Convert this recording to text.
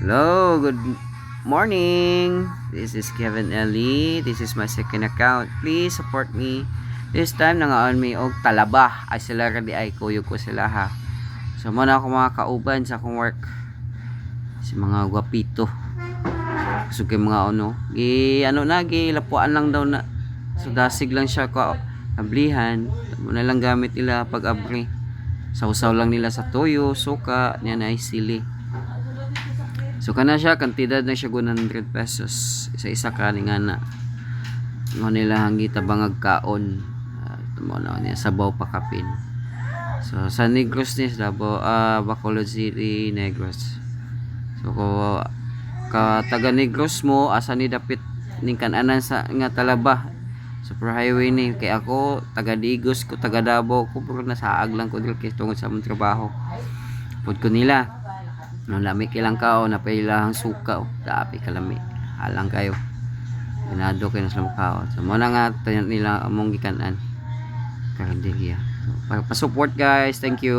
Hello, good morning. This is Kevin Ellie. This is my second account. Please support me. This time nangaon mi og talaba. Ay sila ready ay kuyog ko sila ha. So muna ako mga kauban sa akong work. Si mga gwapito. So kay mga ano, gi lapuan lang daw na. So dasig lang siya ko ablihan. Muna lang gamit nila pag abri. Sausaw lang nila sa toyo, suka, niya na ay sili. So kana siya kantidad na siya 100 pesos isa-isa ka ni nga na mo nila hangita bangag kaon mo na niya sabaw pa kapin. So sa Negros ni sa Bacolod City, Negros. So ko ka taga Negros mo asa ni dapit ning kananan sa nga talaba super highway ni kay ako taga Digos ko taga Davao ko pero nasaag lang ko dili kay tungod sa among trabaho pud ko nila. Nung lami kilang kao na pailahang suka daapi kalami halang kayo ginado kayo sa mukha so mo na nga tayo nila among gikanan karinderya so, pa support guys, thank you.